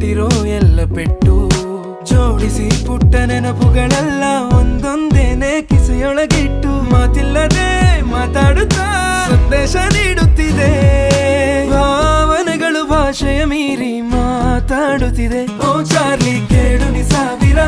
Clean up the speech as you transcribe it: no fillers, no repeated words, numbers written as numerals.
ಕೊಟ್ಟಿರೋ ಎಲ್ಲ ಪೆಟ್ಟು ಜೋಡಿಸಿ ಪುಟ್ಟ ನೆನಪುಗಳೆಲ್ಲ ಒಂದೊಂದೇನೆ ಕಿಸೆಯೊಳಗಿಟ್ಟು ಮಾತಿಲ್ಲದೆ ಮಾತಾಡುತ್ತಾ ಸಂದೇಶ ನೀಡುತ್ತಿದೆ ಭಾವನೆಗಳು ಭಾಷೆಯ ಮೀರಿ ಮಾತಾಡುತ್ತಿದೆ ಓ ಚಾರ್ಲಿ ಕೇಳು ನಿ ಸಾವಿರ